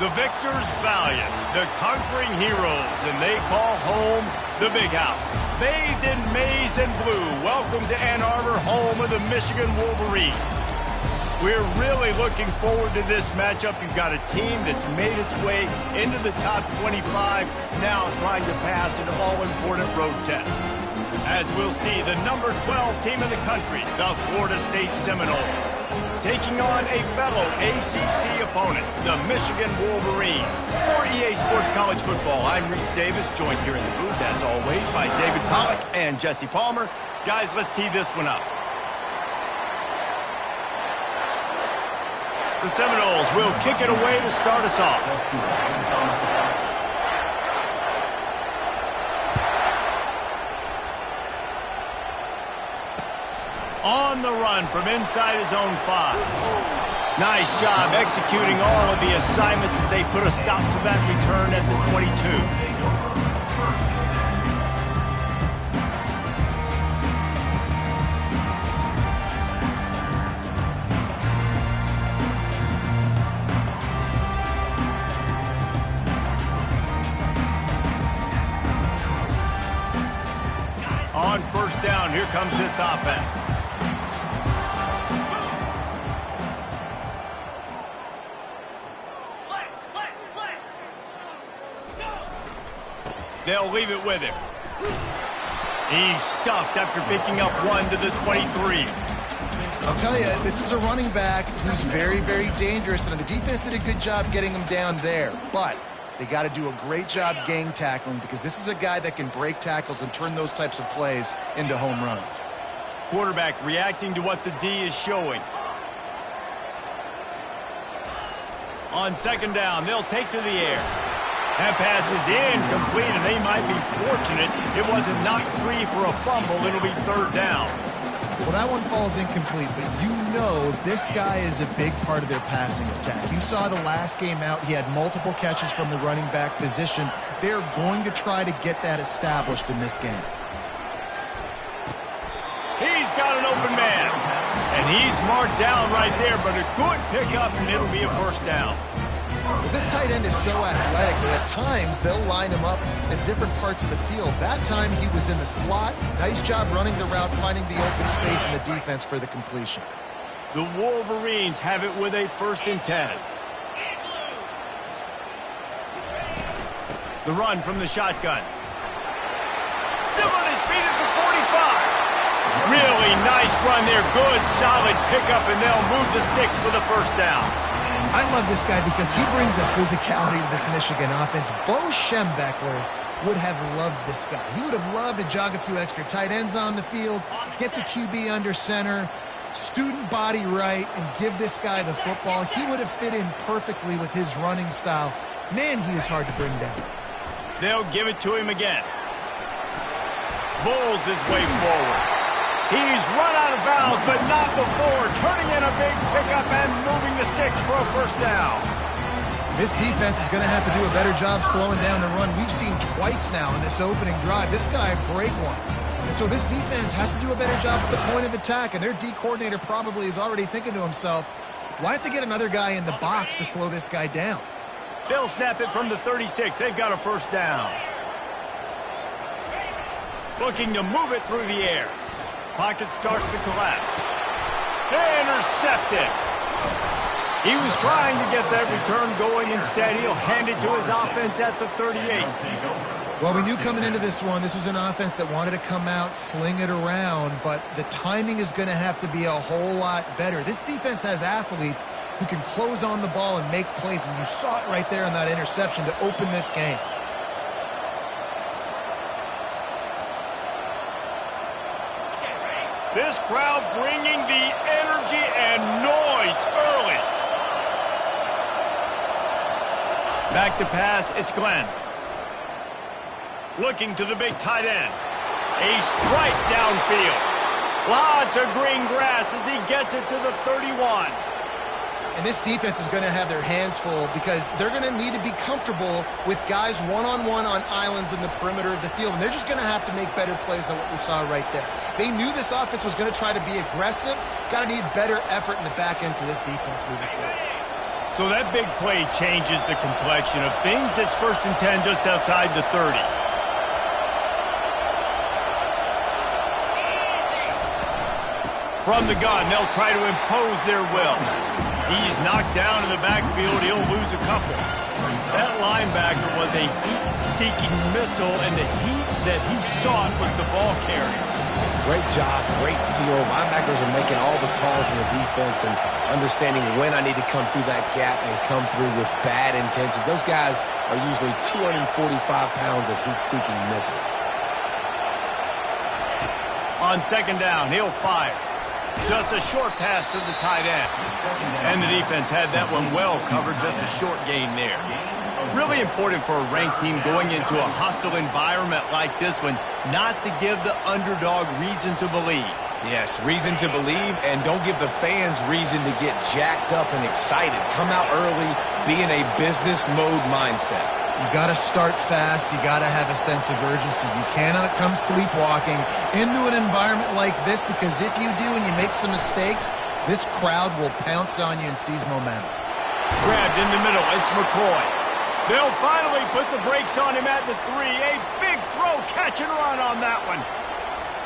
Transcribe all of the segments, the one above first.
The victors valiant, the conquering heroes, and they call home the Big House. Bathed in maize and blue, welcome to Ann Arbor, home of the Michigan Wolverines. We're really looking forward to this matchup. You've got a team that's made its way into the top 25, now trying to pass an all-important road test. As we'll see, the number 12 team in the country, the Florida State Seminoles, taking on a fellow ACC opponent, the Michigan Wolverines. For EA Sports College Football, I'm Reese Davis, joined here in the booth, as always, by David Pollack and Jesse Palmer. Guys, let's tee this one up. The Seminoles will kick it away to start us off. On the run from inside his own 5. Nice job executing all of the assignments as they put a stop to that return at the 22. On first down, here comes this offense. They'll leave it with him. He's stuffed after picking up 1 to the 23. I'll tell you, this is a running back who's very, very dangerous, and the defense did a good job getting him down there. But they got to do a great job gang tackling, because this is a guy that can break tackles and turn those types of plays into home runs. Quarterback reacting to what the D is showing. On second down, they'll take to the air. That pass is incomplete, and they might be fortunate it wasn't knocked free for a fumble. It'll be third down. Well, that one falls incomplete, but you know this guy is a big part of their passing attack. You saw the last game out, he had multiple catches from the running back position. They're going to try to get that established in this game. He's got an open man, and he's marked down right there, but a good pickup, and it'll be a first down. This tight end is so athletic that at times they'll line him up in different parts of the field. That time he was in the slot. Nice job running the route, finding the open space in the defense for the completion. The Wolverines have it with a 1st and 10. The run from the shotgun. Still on his feet at the 45. Really nice run there. Good, solid pickup, and they'll move the sticks for the first down. I love this guy because he brings a physicality to this Michigan offense. Bo Schembechler would have loved this guy. He would have loved to jog a few extra tight ends on the field, get the QB under center, student body right, and give this guy the football. He would have fit in perfectly with his running style. Man, he is hard to bring down. They'll give it to him again. Bulls his way forward. He's run out of bounds, but not before. Turning in a big pickup and moving the sticks for a first down. This defense is going to have to do a better job slowing down the run. We've seen twice now in this opening drive. This guy break one. And so this defense has to do a better job at the point of attack, and their D coordinator probably is already thinking to himself, do I have to get another guy in the box to slow this guy down? They'll snap it from the 36. They've got a first down. Looking to move it through the air. Pocket starts to collapse. Intercepted. He was trying to get that return going. Instead, he'll hand it to his offense at the 38. Well, we knew coming into this one, this was an offense that wanted to come out, sling it around, but the timing is going to have to be a whole lot better. This defense has athletes who can close on the ball and make plays, and you saw it right there on that interception to open this game. This crowd bringing the energy and noise early. Back to pass, it's Glenn. Looking to the big tight end. A strike downfield. Lots of green grass as he gets it to the 31. And this defense is going to have their hands full because they're going to need to be comfortable with guys one-on-one on islands in the perimeter of the field. And they're just going to have to make better plays than what we saw right there. They knew this offense was going to try to be aggressive. Got to need better effort in the back end for this defense moving forward. So that big play changes the complexion of things. It's 1st and 10 just outside the 30. From the gun, they'll try to impose their will. He's knocked down in the backfield. He'll lose a couple. That linebacker was a heat-seeking missile, and the heat that he sought was the ball carrier. Great job, great feel. Linebackers are making all the calls in the defense and understanding when I need to come through that gap and come through with bad intentions. Those guys are usually 245 pounds of heat-seeking missile. On 2nd down, he'll fire. Just a short pass to the tight end. And the defense had that one well covered, just a short gain there. Really important for a ranked team going into a hostile environment like this one, not to give the underdog reason to believe. Yes, reason to believe, and don't give the fans reason to get jacked up and excited. Come out early, be in a business mode mindset. You got to start fast. You got to have a sense of urgency. You cannot come sleepwalking into an environment like this, because if you do and you make some mistakes, this crowd will pounce on you and seize momentum. Grabbed in the middle. It's McCoy. They'll finally put the brakes on him at the 3. A big throw, catch and run on that one.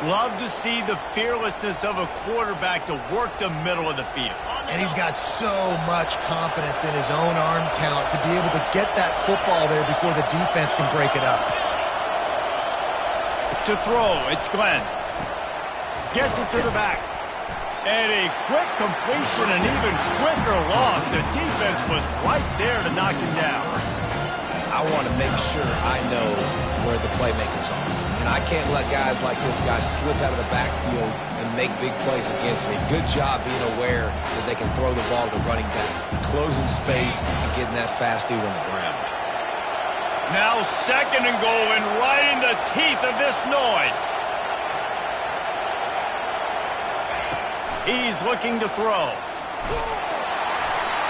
Love to see the fearlessness of a quarterback to work the middle of the field. And he's got so much confidence in his own arm talent to be able to get that football there before the defense can break it up. To throw, it's Glenn. Gets it to the back. And a quick completion, an even quicker loss. The defense was right there to knock him down. I want to make sure I know where the playmakers are. And I can't let guys like this guy slip out of the backfield and make big plays against me. Good job being aware that they can throw the ball to the running back, closing space, and getting that fast dude on the ground. Now 2nd and goal, and right in the teeth of this noise. He's looking to throw.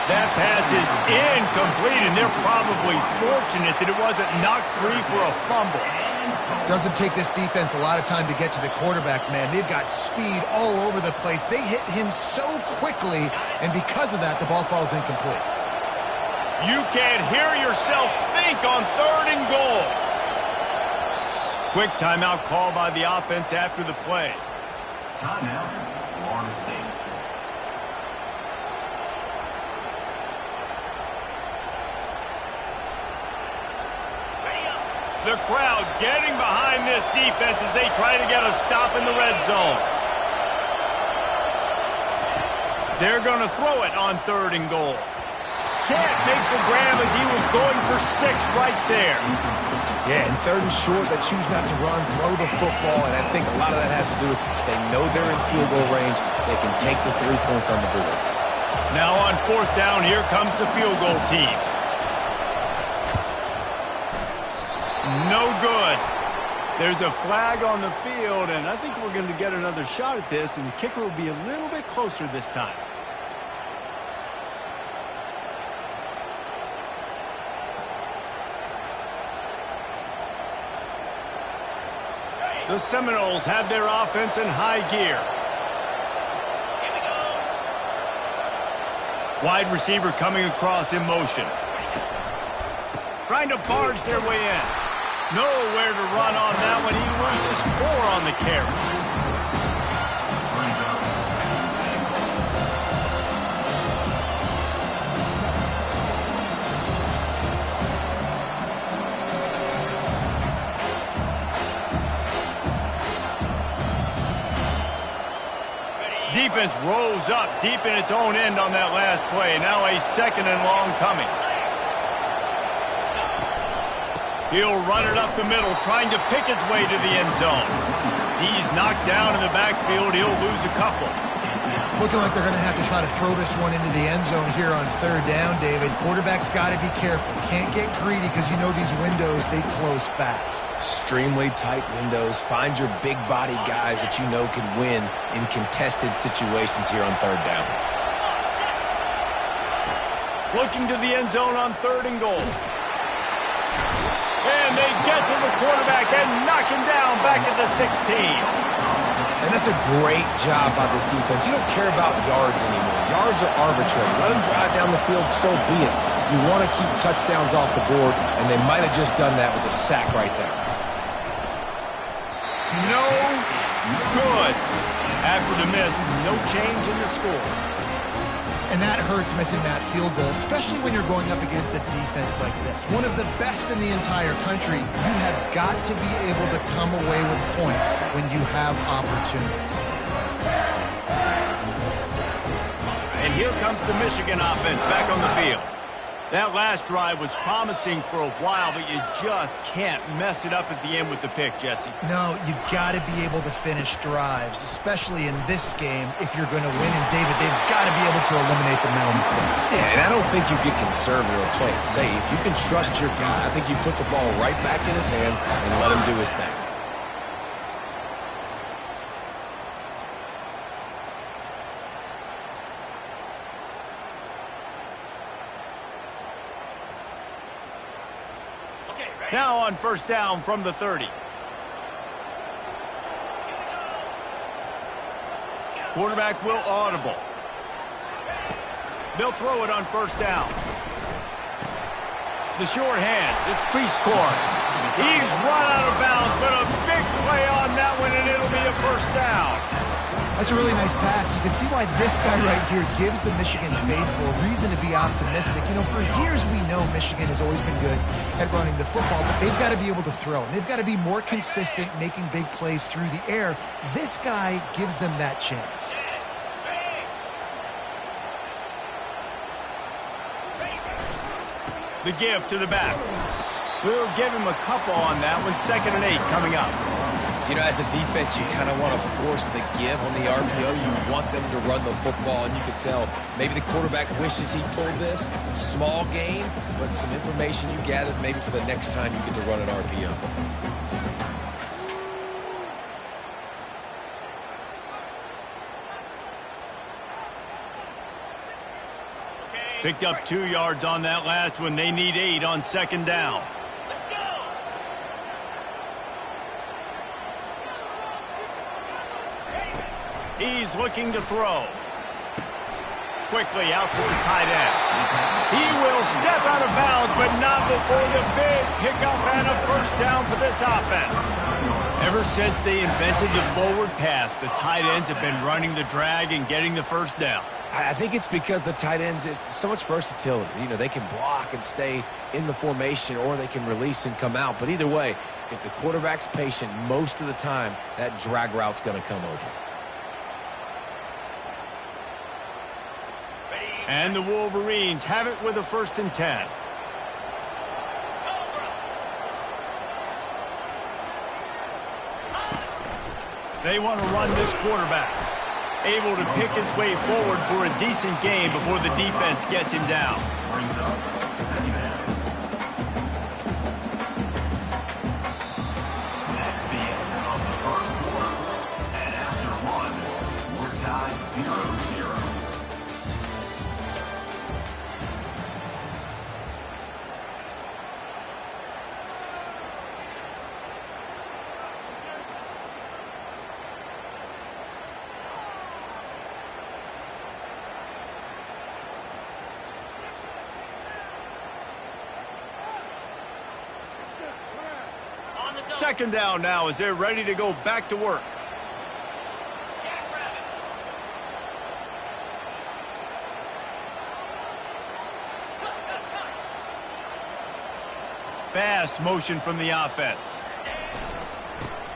That pass is incomplete, and they're probably fortunate that it wasn't knocked free for a fumble. Doesn't take this defense a lot of time to get to the quarterback, man. They've got speed all over the place. They hit him so quickly, and because of that, the ball falls incomplete. You can't hear yourself think on 3rd and goal. Quick timeout call by the offense after the play. Timeout, Florida State. The crowd getting behind this defense as they try to get a stop in the red zone. They're going to throw it on 3rd and goal. Can't make the grab as he was going for 6 right there. Yeah, and 3rd and short, they choose not to run, throw the football, and I think a lot of that has to do with they know they're in field goal range. They can take the 3 points on the board. Now on 4th down, here comes the field goal team. No good. There's a flag on the field, and I think we're going to get another shot at this, and the kicker will be a little bit closer this time. The Seminoles have their offense in high gear. Wide receiver coming across in motion. Trying to barge their way in. Nowhere to run on that one. He loses 4 on the carry. Defense rolls up deep in its own end on that last play. Now a 2nd and long coming. He'll run it up the middle, trying to pick his way to the end zone. He's knocked down in the backfield. He'll lose a couple. It's looking like they're going to have to try to throw this one into the end zone here on 3rd down, David. Quarterback's got to be careful. Can't get greedy because you know these windows, they close fast. Extremely tight windows. Find your big body guys that you know can win in contested situations here on 3rd down. Looking to the end zone on 3rd and goal. And they get to the quarterback and knock him down back at the 16. And that's a great job by this defense. You don't care about yards anymore. Yards are arbitrary. Let them drive down the field, so be it. You want to keep touchdowns off the board, and they might have just done that with a sack right there. No good. After the miss, no change in the score. And that hurts, missing that field goal, especially when you're going up against a defense like this. One of the best in the entire country. You have got to be able to come away with points when you have opportunities. And here comes the Michigan offense back on the field. That last drive was promising for a while, but you just can't mess it up at the end with the pick, Jesse. No, you've got to be able to finish drives, especially in this game if you're going to win. And, David, they've got to be able to eliminate the mental mistakes. Yeah, and I don't think you get conservative or play it safe. You can trust your guy. I think you put the ball right back in his hands and let him do his thing. Now on first down from the 30. Quarterback will audible. They'll throw it on first down. The short hands. It's Cleescore. He's run out of bounds, but a big play on that one, and it'll be a first down. That's a really nice pass. You can see why this guy right here gives the Michigan faithful reason to be optimistic. You know, for years we know Michigan has always been good at running the football, but they've got to be able to throw. And they've got to be more consistent making big plays through the air. This guy gives them that chance. The give to the back. We'll give him a couple on that one. 2nd and 8 coming up. You know, as a defense, you kind of want to force the give on the RPO. You want them to run the football, and you can tell maybe the quarterback wishes he pulled this. Small gain, but some information you gathered maybe for the next time you get to run an RPO. Picked up 2 yards on that last one. They need 8 on 2nd down. He's looking to throw. Quickly out to the tight end. He will step out of bounds, but not before the big pickup and a first down for this offense. Ever since they invented the forward pass, the tight ends have been running the drag and getting the first down. I think it's because the tight ends is so much versatility. You know, they can block and stay in the formation, or they can release and come out. But either way, if the quarterback's patient most of the time, that drag route's going to come open. And the Wolverines have it with a 1st and 10. They want to run this quarterback. Able to pick his way forward for a decent game before the defense gets him down. That's the end of the first quarter. And after one, we're tied 0-0. Second down now as they're ready to go back to work. Fast motion from the offense.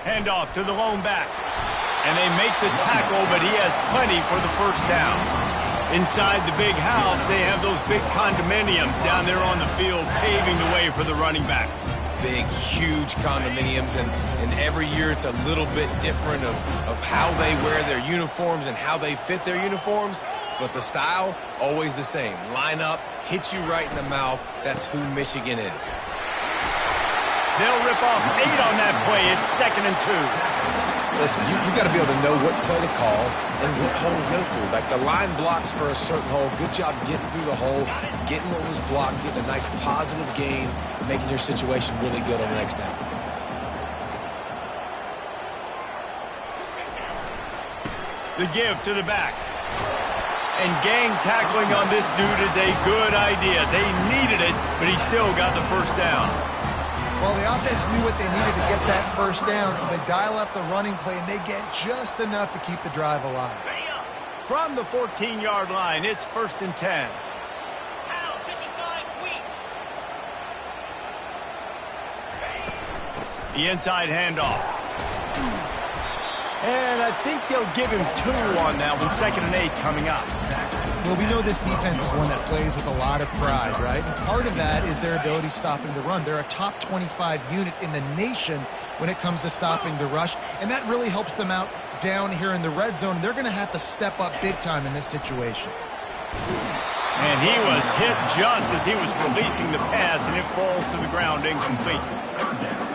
Handoff to the lone back. And they make the tackle, but he has plenty for the first down. Inside the big house, they have those big condominiums down there on the field paving the way for the running backs. Big, huge condominiums, and every year it's a little bit different of how they wear their uniforms and how they fit their uniforms, but the style, always the same. Line up, hit you right in the mouth. That's who Michigan is. They'll rip off 8 on that play. It's 2nd and 2. Listen, you got to be able to know what play to call and what hole to go through. Like the line blocks for a certain hole. Good job getting through the hole, getting what was blocked, getting a nice positive gain, making your situation really good on the next down. The give to the back. And gang tackling on this dude is a good idea. They needed it, but he still got the first down. Well, the offense knew what they needed to get that first down, so they dial up the running play, and they get just enough to keep the drive alive. From the 14-yard line, it's 1st and 10. The inside handoff. And I think they'll give him 2 on that one. 2nd and 8 coming up. Well, we know this defense is one that plays with a lot of pride, right? And part of that is their ability stopping the run. They're a top 25 unit in the nation when it comes to stopping the rush, and that really helps them out down here in the red zone. They're going to have to step up big time in this situation. And he was hit just as he was releasing the pass, and it falls to the ground incomplete.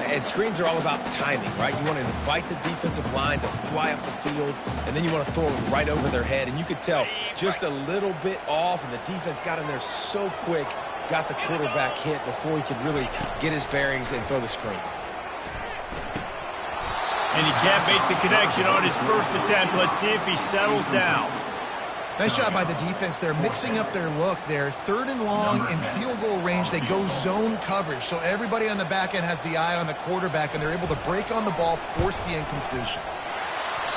And screens are all about timing, right? You want to invite the defensive line to fly up the field, and then you want to throw it right over their head. And you could tell just a little bit off, and the defense got in there so quick, got the quarterback hit before he could really get his bearings and throw the screen. And he can't make the connection on his first attempt. Let's see if he settles down. Nice job by the defense. They're mixing up their look there. 3rd and long in field goal range. They go zone coverage. So everybody on the back end has the eye on the quarterback, and they're able to break on the ball, force the incompletion.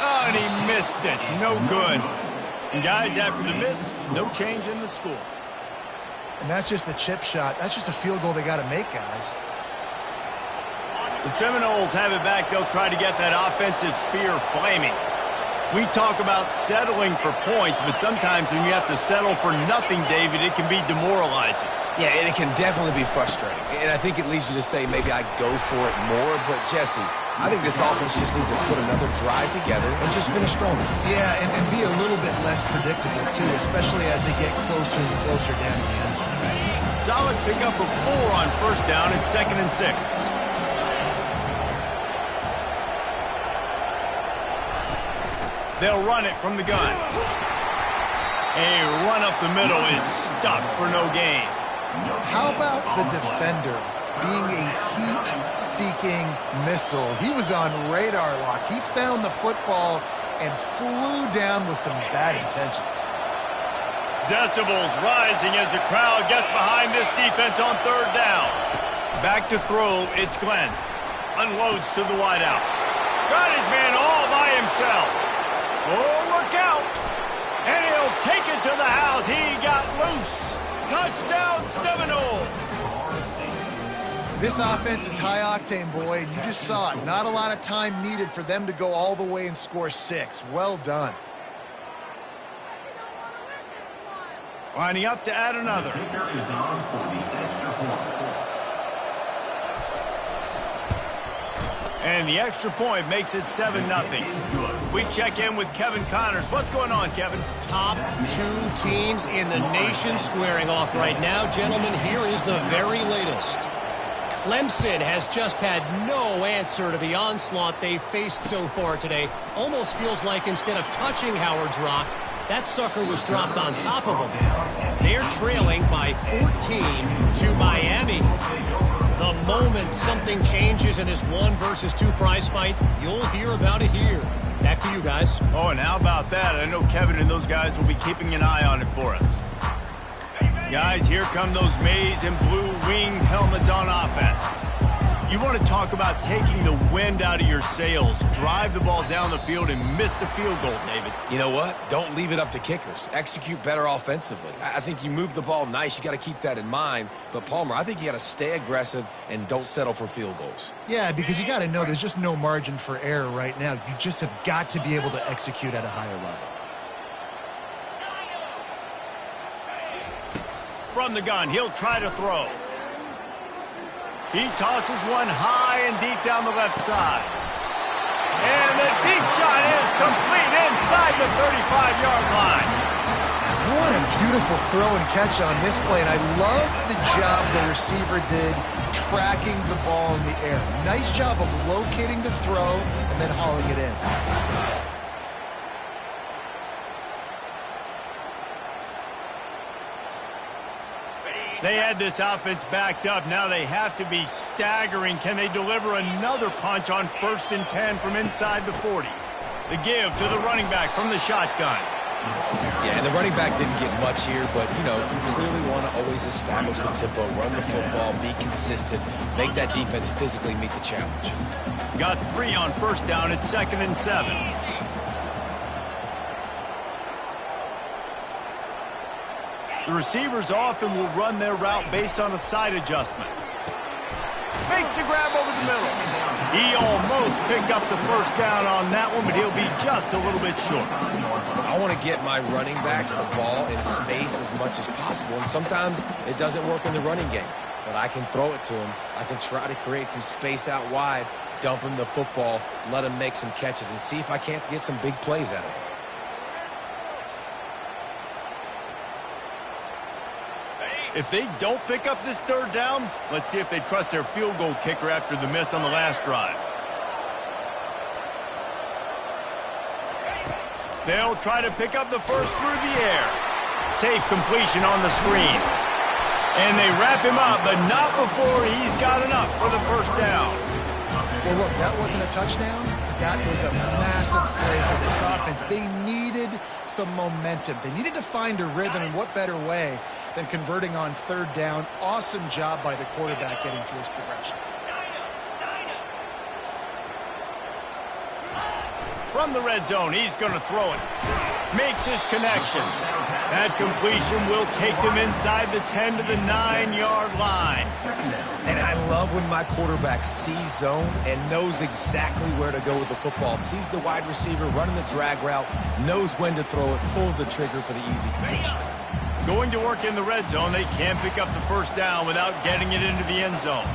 Oh, and he missed it. No good. And guys, after the miss, no change in the score. And that's just a chip shot. That's just a field goal they got to make, guys. The Seminoles have it back. They'll try to get that offensive spear flaming. We talk about settling for points, but sometimes when you have to settle for nothing, David, it can be demoralizing. Yeah, and it can definitely be frustrating. And I think it leads you to say maybe I go for it more. But, Jesse, I think this offense just needs to put another drive together and just finish stronger. Yeah, and be a little bit less predictable, too, especially as they get closer and closer down to the end zone. Solid pickup of 4 on 1st down and 2nd and 6. They'll run it from the gun. A run up the middle is stuck for no gain. How about the defender being a heat-seeking missile? He was on radar lock. He found the football and flew down with some bad intentions. Decibels rising as the crowd gets behind this defense on 3rd down. Back to throw, it's Glenn. Unloads to the wideout. Got his man all by himself. Oh, look out. And he'll take it to the house. He got loose. Touchdown, Seminoles. This offense is high-octane, boy, and you just saw it. Not a lot of time needed for them to go all the way and score 6. Well done. Lining up to add another. And the extra point makes it 7-0. We check in with Kevin Connors. What's going on, Kevin? Top 2 teams in the nation squaring off right now. Gentlemen, here is the very latest. Clemson has just had no answer to the onslaught they faced so far today. Almost feels like instead of touching Howard's Rock, that sucker was dropped on top of them. They're trailing by 14 to Miami. The moment something changes in this 1 versus 2 prize fight, you'll hear about it here. Back to you guys. Oh, and how about that? I know Kevin and those guys will be keeping an eye on it for us. Guys, here come those maize and blue winged helmets on offense. You want to talk about taking the wind out of your sails. Drive the ball down the field and miss the field goal, David. You know what? Don't leave it up to kickers. Execute better offensively. I think you move the ball nice. You got to keep that in mind. But, Palmer, I think you got to stay aggressive and don't settle for field goals. Yeah, because you got to know there's just no margin for error right now. You just have got to be able to execute at a higher level. From the gun, he'll try to throw. He tosses one high and deep down the left side. And the deep shot is complete inside the 35-yard line. What a beautiful throw and catch on this play. And I love the job the receiver did tracking the ball in the air. Nice job of locating the throw and then hauling it in. They had this offense backed up. Now they have to be staggering. Can they deliver another punch on 1st and 10 from inside the 40? The give to the running back from the shotgun. Yeah, and the running back didn't get much here, but, you know, you clearly want to always establish the tempo, run the football, be consistent, make that defense physically meet the challenge. Got 3 on first down at 2nd and 7. The receivers often will run their route based on a side adjustment. Makes the grab over the middle. He almost picked up the first down on that one, but he'll be just a little bit short. I want to get my running backs the ball in space as much as possible, and sometimes it doesn't work in the running game. But I can throw it to him. I can try to create some space out wide, dump him the football, let him make some catches, and see if I can't get some big plays out of him. If they don't pick up this third down, let's see if they trust their field goal kicker after the miss on the last drive. They'll try to pick up the first through the air. Safe completion on the screen. And they wrap him up, but not before he's got enough for the first down. Well, look, that wasn't a touchdown, but that was a massive play for this offense. They needed some momentum. They needed to find a rhythm, and what better way than converting on third down. Awesome job by the quarterback getting through his progression. From the red zone, he's going to throw it. Makes his connection. That completion will take them inside the 10 to the 9-yard line. And I love when my quarterback sees zone and knows exactly where to go with the football. Sees the wide receiver running the drag route, knows when to throw it, pulls the trigger for the easy completion. Going to work in the red zone, they can't pick up the first down without getting it into the end zone.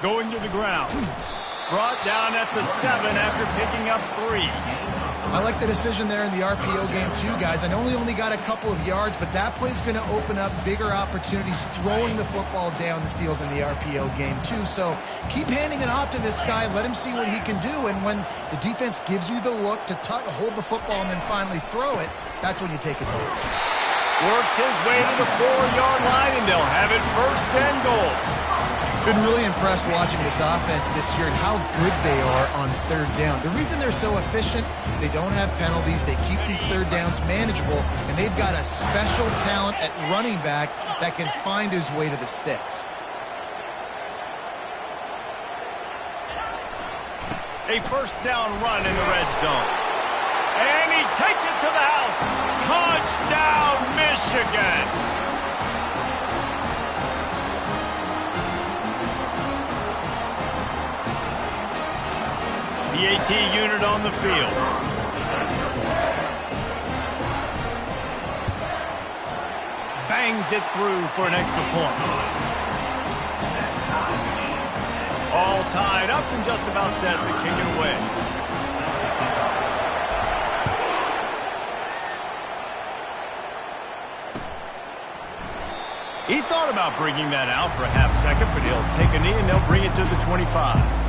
Going to the ground. Brought down at the 7 after picking up 3. I like the decision there in the RPO game too, guys. I know he only got a couple of yards, but that play's going to open up bigger opportunities throwing the football down the field in the RPO game too. So keep handing it off to this guy. Let him see what he can do. And when the defense gives you the look to hold the football and then finally throw it, that's when you take advantage. Works his way to the 4-yard line, and they'll have it first and goal. Been really impressed watching this offense this year and how good they are on third down. The reason they're so efficient, they don't have penalties, they keep these third downs manageable, and they've got a special talent at running back that can find his way to the sticks. A first down run in the red zone. And he takes it to the house. Touchdown, Michigan! The AT unit on the field. Bangs it through for an extra point. All tied up and just about set to kick it away. He thought about bringing that out for a half second, but he'll take a knee and they'll bring it to the 25.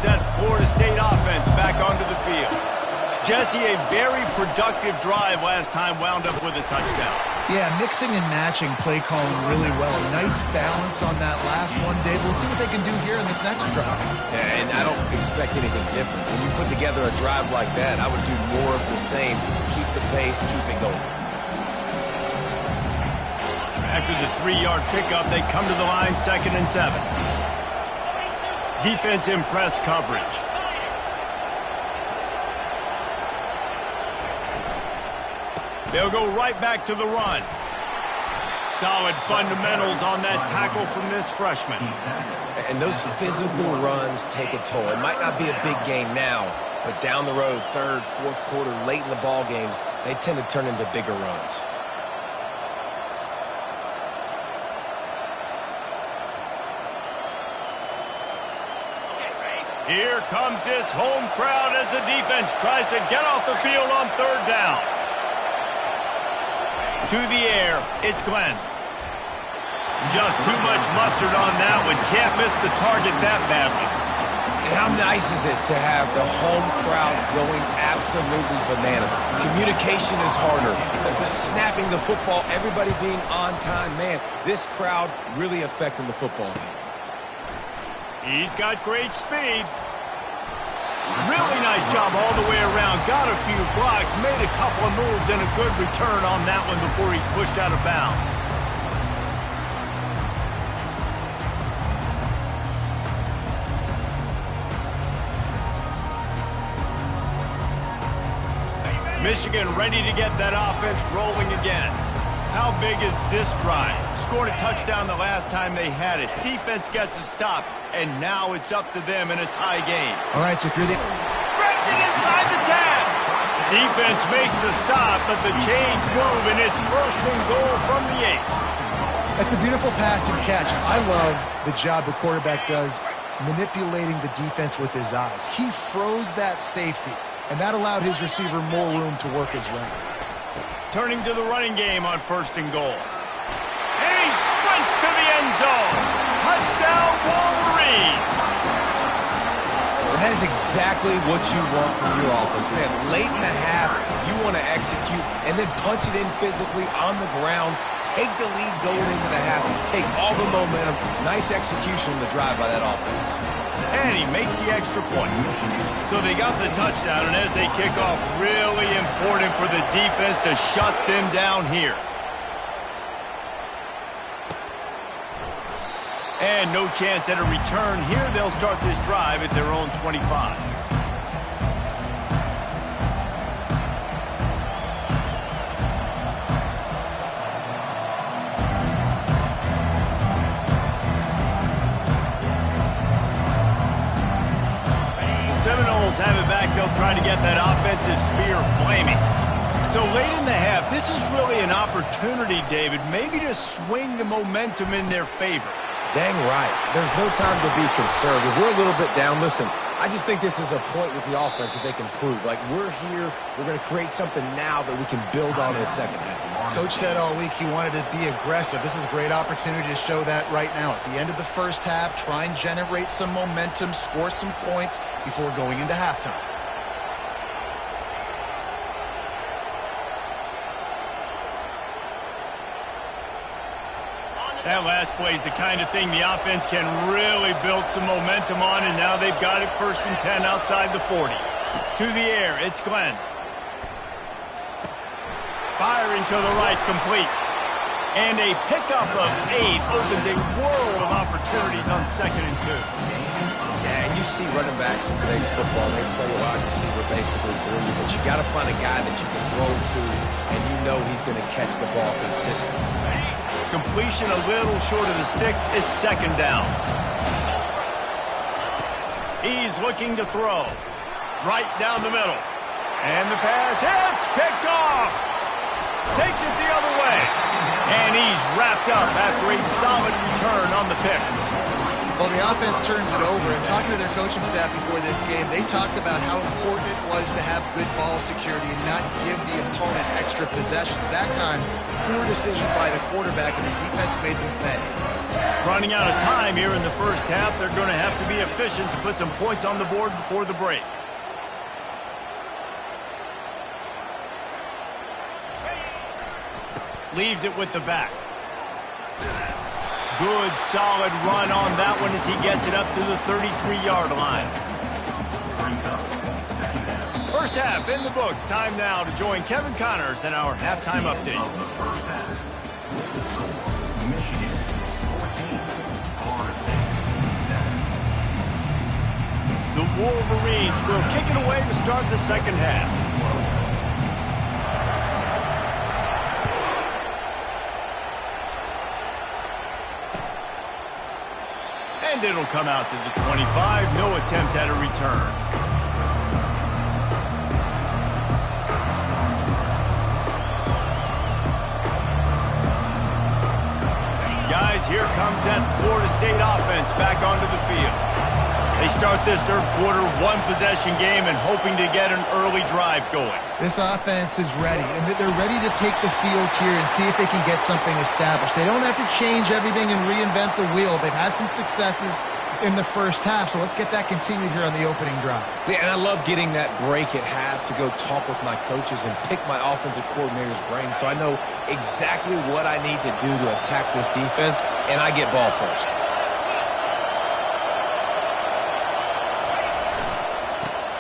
That Florida State offense back onto the field. Jesse, a very productive drive last time, wound up with a touchdown. Yeah, mixing and matching play calling really well. Nice balance on that last one, Dave. Let's see what they can do here in this next drive. Yeah, and I don't expect anything different. When you put together a drive like that, I would do more of the same. Keep the pace, keep it going. After the 3-yard pickup, they come to the line 2nd and 7. Defense in press coverage. They'll go right back to the run. Solid fundamentals on that tackle from this freshman. And those physical runs take a toll. It might not be a big game now, but down the road, third, fourth quarter, late in the ball games, they tend to turn into bigger runs. Here comes this home crowd as the defense tries to get off the field on third down. To the air, it's Glenn. Just too much mustard on that one. Can't miss the target that badly. And how nice is it to have the home crowd going absolutely bananas? Communication is harder. The snapping the football, everybody being on time. Man, this crowd really affecting the football game. He's got great speed. Really nice job all the way around. Got a few blocks, made a couple of moves, and a good return on that one before he's pushed out of bounds. Michigan ready to get that offense rolling again. How big is this drive? Scored a touchdown the last time they had it. Defense gets a stop, and now it's up to them in a tie game. All right, so if you're the... Grabs it inside the 10. Defense makes a stop, but the chains move, and it's first and goal from the 8. That's a beautiful pass and catch. I love the job the quarterback does manipulating the defense with his eyes. He froze that safety, and that allowed his receiver more room to work his route. Turning to the running game on first and goal. And he sprints to the end zone. Touchdown, Wolverines. And that is exactly what you want from your offense. Man, late in the half, you want to execute and then punch it in physically on the ground. Take the lead going into the half. Take all the momentum. Nice execution on the drive by that offense. And he makes the extra point. So they got the touchdown, and as they kick off, really important for the defense to shut them down here. And no chance at a return here. They'll start this drive at their own 25. Seminoles have it back. They'll try to get that offensive spear flaming. So late in the half, this is really an opportunity, David, maybe to swing the momentum in their favor. Dang right. There's no time to be conservative. We're a little bit down. Listen, I just think this is a point with the offense that they can prove. Like, we're here. We're going to create something now that we can build on in the second half. Coach said all week he wanted to be aggressive. This is a great opportunity to show that right now. At the end of the first half, try and generate some momentum, score some points before going into halftime. That last play is the kind of thing the offense can really build some momentum on, and now they've got it first and 10 outside the 40. To the air, it's Glenn. Firing to the right, complete. And a pickup of 8 opens a world of opportunities on second and 2. Yeah, and you see running backs in today's football, they play a wide receiver basically for you, but you got to find a guy that you can throw to, and you know he's going to catch the ball consistently. Completion a little short of the sticks. It's second down. He's looking to throw. Right down the middle. And the pass hits. Picked off. Takes it the other way. And he's wrapped up after a solid return on the pick. Well, the offense turns it over, and talking to their coaching staff before this game, they talked about how important it was to have good ball security and not give the opponent extra possessions. That time, poor decision by the quarterback, and the defense made them pay. Running out of time here in the first half, they're going to have to be efficient to put some points on the board before the break. Leaves it with the back. Good, solid run on that one as he gets it up to the 33-yard line. First half in the books. Time now to join Kevin Connors in our halftime update. Michigan 14, Florida State 7. The Wolverines will kick it away to start the second half. And it'll come out to the 25. No attempt at a return. Guys, here comes that Florida State offense back onto the field. They start this third quarter one-possession game and hoping to get an early drive going. This offense is ready, and they're ready to take the field here and see if they can get something established. They don't have to change everything and reinvent the wheel. They've had some successes in the first half, so let's get that continued here on the opening drive. Yeah, and I love getting that break at half to go talk with my coaches and pick my offensive coordinator's brain so I know exactly what I need to do to attack this defense, and I get ball first.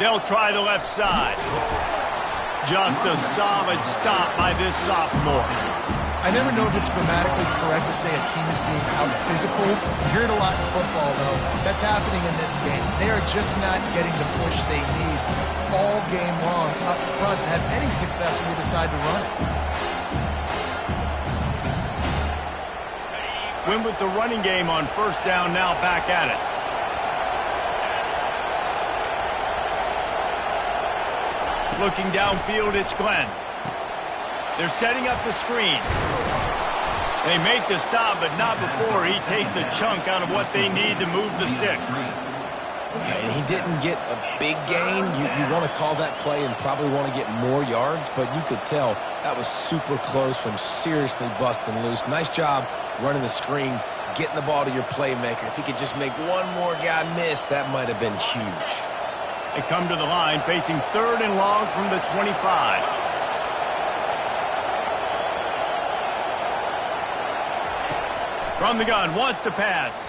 They'll try the left side. Just a solid stop by this sophomore. I never know if it's grammatically correct to say a team is being out-physical. You hear it a lot in football, though. That's happening in this game. They are just not getting the push they need all game long up front to have any success when they decide to run it. Win with the running game on first down, now back at it. Looking downfield, it's Glenn. They're setting up the screen. They make the stop, but not before he takes a chunk out of what they need to move the sticks. And he didn't get a big gain. You want to call that play and probably want to get more yards, but you could tell that was super close from seriously busting loose. Nice job running the screen, getting the ball to your playmaker. If he could just make one more guy miss, that might have been huge. They come to the line, facing third and long from the 25. From the gun, wants to pass.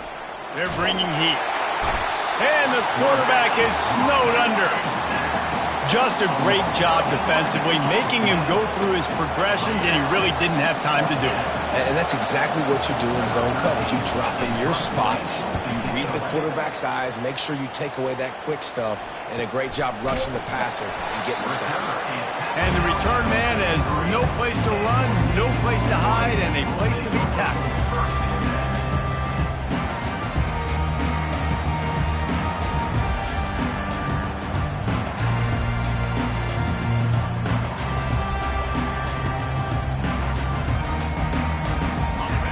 They're bringing heat. And the quarterback is snowed under. Just a great job defensively, making him go through his progressions, and he really didn't have time to do it. And that's exactly what you do in zone coverage. You drop in your spots, you read the quarterback's eyes, make sure you take away that quick stuff, and a great job rushing the passer and getting the sack. And the return man has no place to run, no place to hide, and a place to be tackled.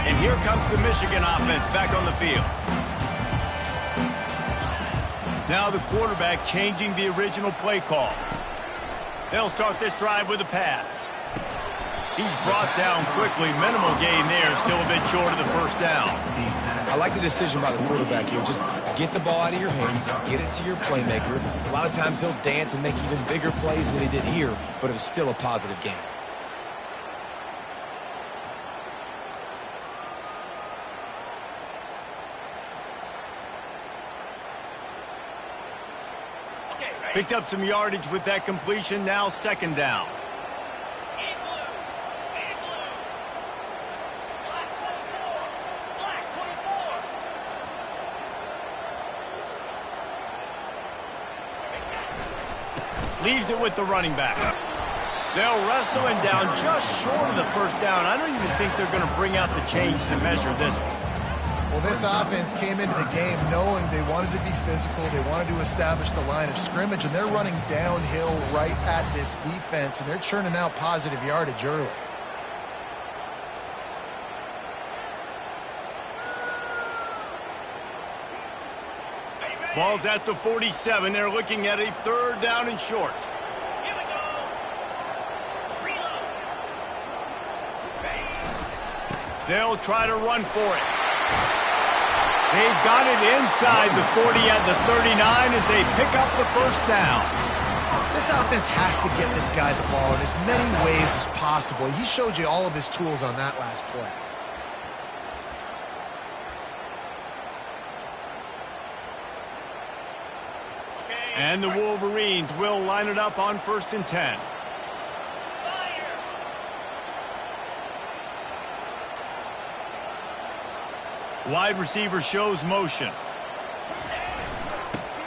And here comes the Michigan offense back on the field. Now the quarterback changing the original play call. They'll start this drive with a pass. He's brought down quickly. Minimal gain there. Still a bit short of the first down. I like the decision by the quarterback here. Just get the ball out of your hands, get it to your playmaker. A lot of times he'll dance and make even bigger plays than he did here, but it was still a positive game. Picked up some yardage with that completion. Now second down. Leaves it with the running back. They'll wrestle him down just short of the first down. I don't even think they're going to bring out the chains to measure this one. Well, this offense came into the game knowing they wanted to be physical. They wanted to establish the line of scrimmage, and they're running downhill right at this defense, and they're churning out positive yardage early. Ball's at the 47. They're looking at a third down and short. Here we go. Reload. They'll try to run for it. They've got it inside the 40 at the 39 as they pick up the first down. This offense has to get this guy the ball in as many ways as possible. He showed you all of his tools on that last play. And the Wolverines will line it up on 1st and 10. Wide receiver shows motion.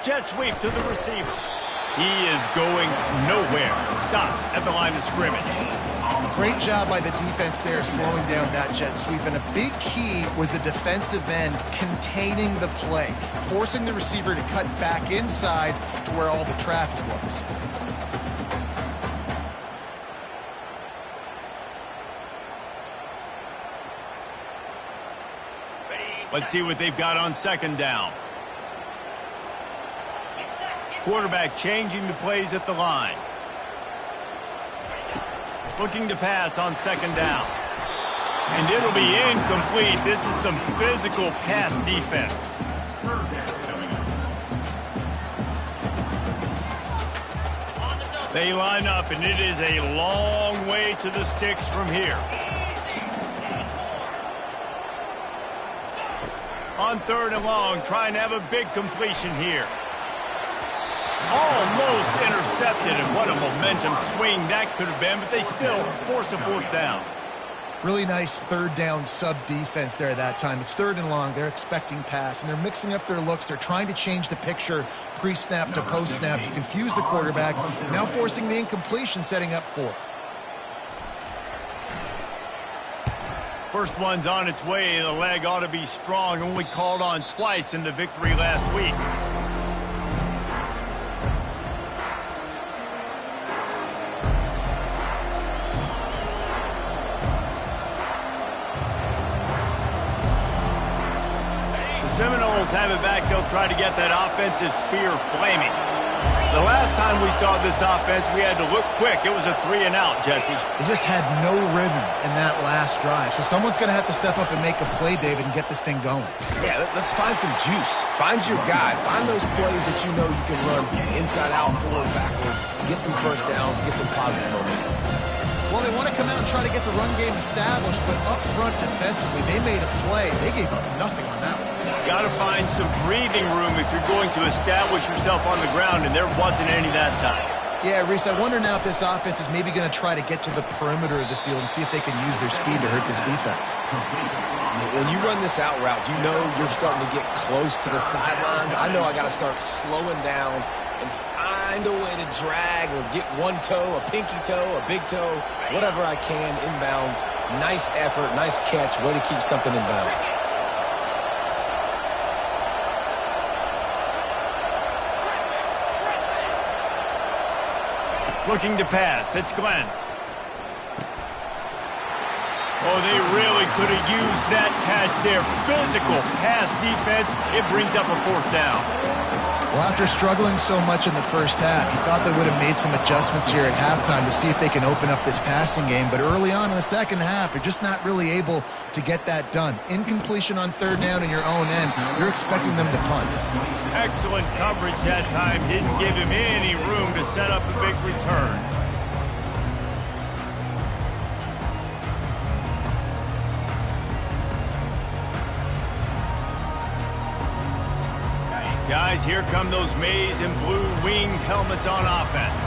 Jet sweep to the receiver. He is going nowhere. Stop at the line of scrimmage. Great job by the defense there slowing down that jet sweep. And a big key was the defensive end containing the play, forcing the receiver to cut back inside to where all the traffic was. Let's see what they've got on second down. Quarterback changing the plays at the line. Looking to pass on second down. And it'll be incomplete. This is some physical pass defense. They line up, and it is a long way to the sticks from here. On third and long, trying to have a big completion here. Almost intercepted, and what a momentum swing that could have been, but they still force a fourth down. Really nice third down sub defense there that time. It's third and long. They're expecting pass, and they're mixing up their looks. They're trying to change the picture pre-snap to post-snap to confuse the quarterback, now forcing the incompletion, setting up fourth. First one's on its way. The leg ought to be strong. Only called on twice in the victory last week. Seminoles have it back. They'll try to get that offensive spear flaming. The last time we saw this offense, we had to look quick. It was a 3-and-out, Jesse. They just had no rhythm in that last drive. So someone's going to have to step up and make a play, David, and get this thing going. Yeah, let's find some juice. Find your guy. Find those plays that you know you can run inside out, forward, backwards. Get some first downs. Get some positive momentum. Well, they want to come out and try to get the run game established, but up front defensively, they made a play. They gave up nothing on that one. Got to find some breathing room if you're going to establish yourself on the ground, and there wasn't any that time. Yeah, Reese, I wonder now if this offense is maybe going to try to get to the perimeter of the field and see if they can use their speed to hurt this defense. When you run this out route, you know you're starting to get close to the sidelines. I know I got to start slowing down and find a way to drag or get one toe, a pinky toe, a big toe, whatever I can inbounds. Nice effort, nice catch, way to keep something in bounds. Looking to pass. It's Glenn. Oh, they really could have used that catch there. Physical pass defense. It brings up a fourth down. Well, after struggling so much in the first half, you thought they would have made some adjustments here at halftime to see if they can open up this passing game. But early on in the second half, they're just not really able to get that done. Incompletion on third down in your own end. You're expecting them to punt. Excellent coverage that time. Didn't give him any room to set up a big return. Guys, here come those maize and blue winged helmets on offense.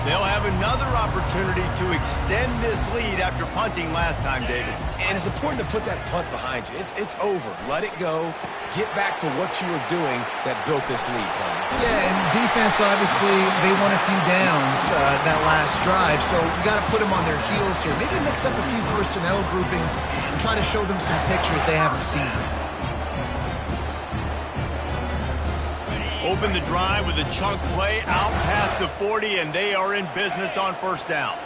They'll have another opportunity to extend this lead after punting last time, David. And it's important to put that punt behind you. It's over. Let it go. Get back to what you were doing that built this lead, Tony. Yeah, and defense, obviously, they won a few downs that last drive, so you got to put them on their heels here. Maybe mix up a few personnel groupings and try to show them some pictures they haven't seen. Open the drive with a chunk play out past the 40, and they are in business on first down.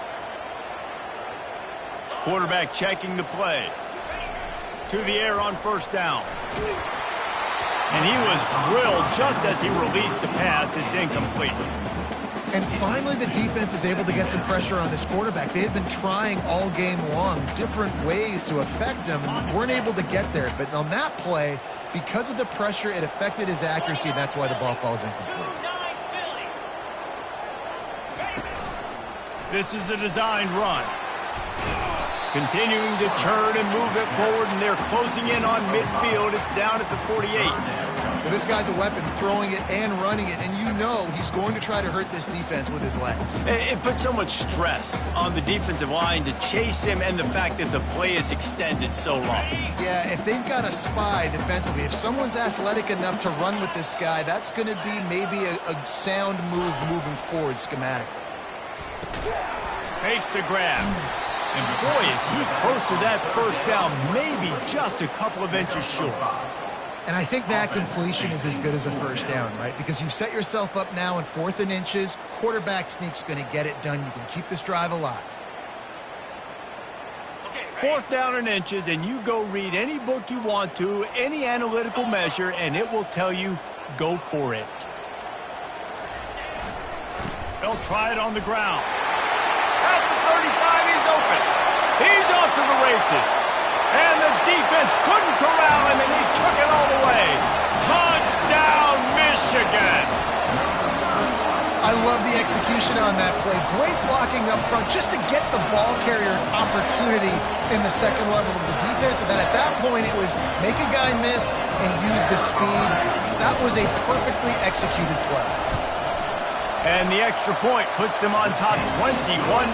Quarterback checking the play. To the air on first down. And he was drilled just as he released the pass. It's incomplete. And finally, the defense is able to get some pressure on this quarterback. They had been trying all game long different ways to affect him. Weren't able to get there. But on that play, because of the pressure, it affected his accuracy, and that's why the ball falls incomplete. This is a designed run. Continuing to turn and move it forward, and they're closing in on midfield. It's down at the 48. Well, this guy's a weapon, throwing it and running it, and you know he's going to try to hurt this defense with his legs. It puts so much stress on the defensive line to chase him, and the fact that the play is extended so long. Yeah, if they've got a spy defensively, if someone's athletic enough to run with this guy, that's going to be maybe a sound move moving forward schematically. Makes the grab. And boy, is he close to that first down, maybe just a couple of inches short. And I think that completion is as good as a first down, right? Because you set yourself up now in 4th and inches. Quarterback sneak's going to get it done. You can keep this drive alive. 4th down and inches, and you go read any book you want to, any analytical measure, and it will tell you, go for it. They'll try it on the ground. At the 35, he's open. He's off to the races. And the defense couldn't corral him, and he took it all the way. Touchdown, Michigan! I love the execution on that play. Great blocking up front just to get the ball carrier an opportunity in the second level of the defense. And then at that point, it was make a guy miss and use the speed. That was a perfectly executed play. And the extra point puts them on top 21-7.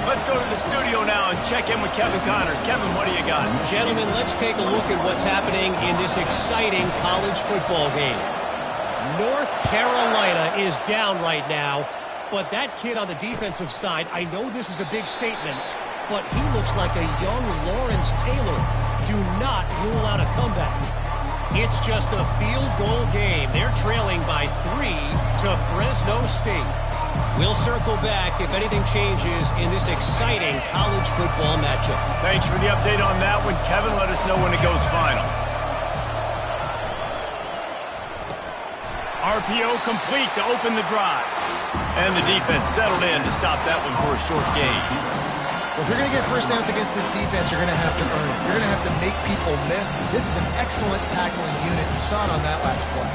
Let's go to the studio now and check in with Kevin Connors. Kevin, what do you got? Gentlemen, let's take a look at what's happening in this exciting college football game. North Carolina is down right now, but that kid on the defensive side, I know this is a big statement, but he looks like a young Lawrence Taylor. Do not rule out a comeback. It's just a field goal game. They're trailing by 3 to Fresno State. We'll circle back if anything changes in this exciting college football matchup. Thanks for the update on that one, Kevin. Let us know when it goes final. RPO complete to open the drive. And the defense settled in to stop that one for a short gain. Well, if you're going to get first downs against this defense, you're going to have to earn it. You're going to have to make people miss. This is an excellent tackling unit. You saw it on that last play.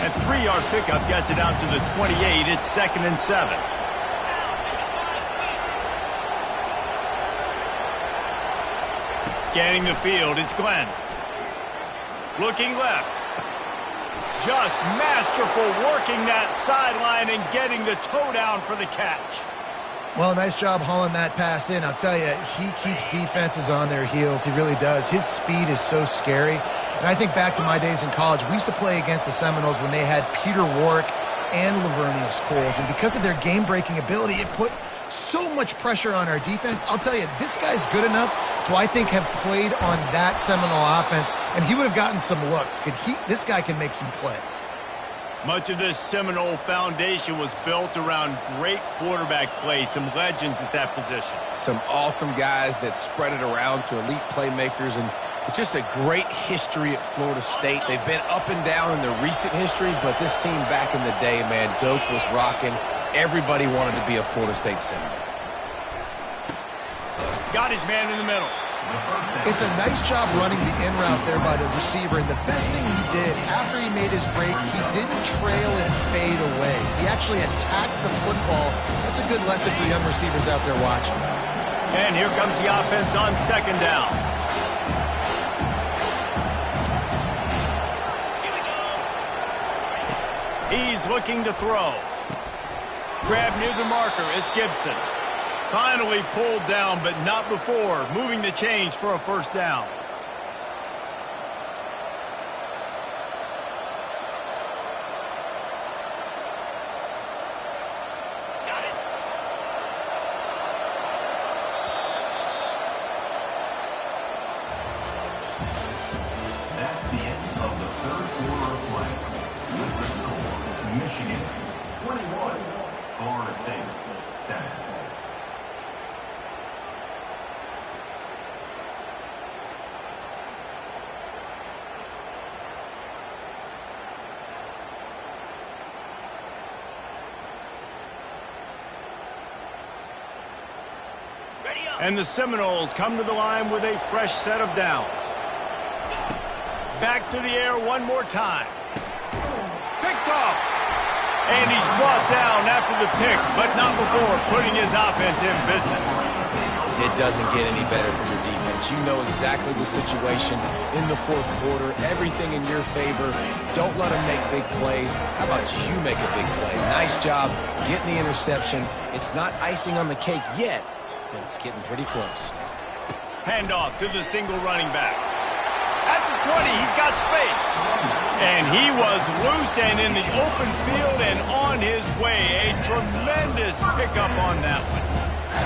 A 3-yard pickup gets it out to the 28. It's 2nd and 7. Scanning the field, it's Glenn. Looking left. Just masterful working that sideline and getting the toe down for the catch. Well, nice job hauling that pass in. I'll tell you, he keeps defenses on their heels. He really does. His speed is so scary. And I think back to my days in college. We used to play against the Seminoles when they had Peter Warrick and Lavernius Coles. And because of their game-breaking ability, it put so much pressure on our defense. I'll tell you, this guy's good enough to, I think, have played on that Seminole offense, and he would have gotten some looks. This guy can make some plays. Much of this Seminole foundation was built around great quarterback play, some legends at that position. Some awesome guys that spread it around to elite playmakers, and just a great history at Florida State. They've been up and down in their recent history, but this team back in the day, man, Doak was rocking. Everybody wanted to be a Florida State Seminole. Got his man in the middle. It's a nice job running the in route there by the receiver, and the best thing he did after he made his break, he didn't trail and fade away. He actually attacked the football. That's a good lesson for young receivers out there watching. And here comes the offense on 2nd down. He's looking to throw. Grab near the marker. It's Gibson. Finally pulled down, but not before moving the chains for a first down. Got it. That's the end of the third quarter of play. With the score, Michigan 21, Florida State 7. Ready up. And the Seminoles come to the line with a fresh set of downs. Back to the air one more time. Picked off. And he's brought down after the pick, but not before putting his offense in business. It doesn't get any better for your defense. You know exactly the situation in the fourth quarter. Everything in your favor. Don't let them make big plays. How about you make a big play? Nice job getting the interception. It's not icing on the cake yet, but it's getting pretty close. Handoff to the single running back. At the 20, he's got space. And he was loose and in the open field and on his way. A tremendous pickup on that one.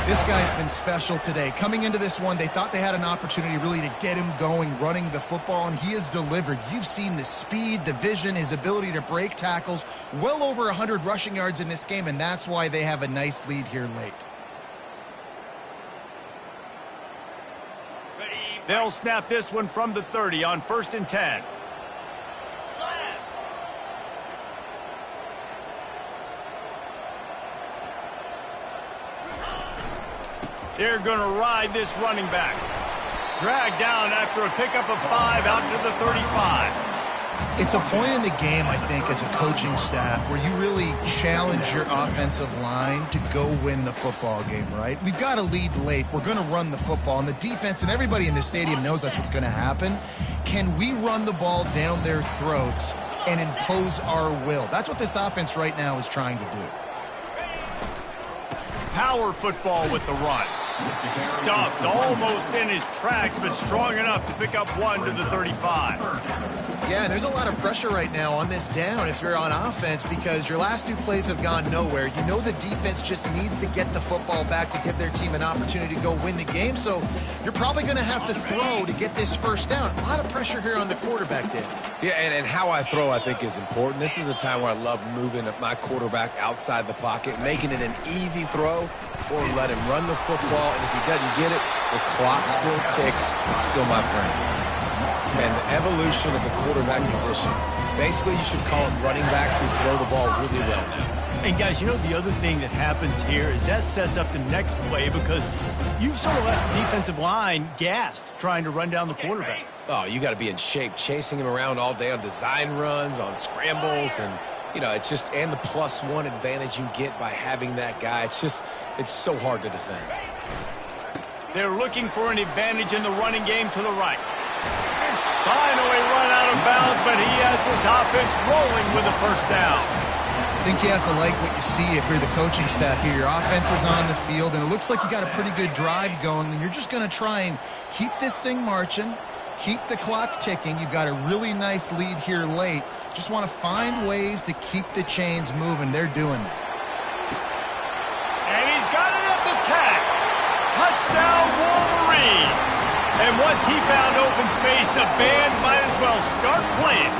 This guy's been special today. Coming into this one, they thought they had an opportunity really to get him going, running the football, and he has delivered. You've seen the speed, the vision, his ability to break tackles. Well over 100 rushing yards in this game, and that's why they have a nice lead here late. They'll snap this one from the 30 on 1st and 10. They're going to ride this running back. Dragged down after a pickup of 5 out to the 35. It's a point in the game, I think, as a coaching staff where you really challenge your offensive line to go win the football game, right? We've got to lead late. We're going to run the football. And the defense and everybody in the stadium knows that's what's going to happen. Can we run the ball down their throats and impose our will? That's what this offense right now is trying to do. Power football with the run. Stuffed almost in his tracks, but strong enough to pick up 1 to the 35. Yeah, and there's a lot of pressure right now on this down if you're on offense because your last 2 plays have gone nowhere. You know the defense just needs to get the football back to give their team an opportunity to go win the game, so you're probably going to have to throw to get this first down. A lot of pressure here on the quarterback, Dave. Yeah, and how I throw, I think, is important. This is a time where I love moving my quarterback outside the pocket, making it an easy throw, or let him run the football, and if he doesn't get it, the clock still ticks. It's still my friend. And the evolution of the quarterback position, basically you should call them running backs who throw the ball really well now. And guys, you know the other thing that happens here is that sets up the next play because you've sort of left the defensive line gassed trying to run down the quarterback. Oh, you got to be in shape, chasing him around all day on design runs, on scrambles, and, you know, it's just, and the +1 advantage you get by having that guy. It's so hard to defend. They're looking for an advantage in the running game to the right. Finally run out of bounds, but he has this offense rolling with a first down. I think you have to like what you see if you're the coaching staff here. Your offense is on the field, and it looks like you got a pretty good drive going, and you're just going to try and keep this thing marching, keep the clock ticking. You've got a really nice lead here late. Just want to find ways to keep the chains moving. They're doing that. And he's got it at the tag. Touchdown, Wolverines. And once he found open space, the band might as well start playing.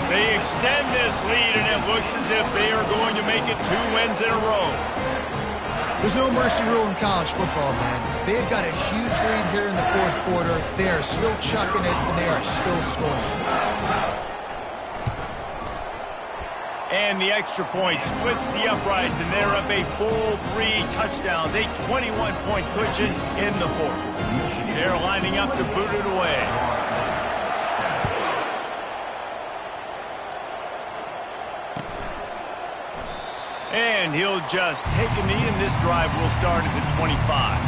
They extend this lead, and it looks as if they are going to make it 2 wins in a row. There's no mercy rule in college football, man. They've got a huge lead here in the 4th quarter. They are still chucking it, and they are still scoring. And the extra point splits the uprights, and they're up a full 3 touchdowns, a 21-point cushion in the 4th. They're lining up to boot it away. And he'll just take a knee, and this drive will start at the 25.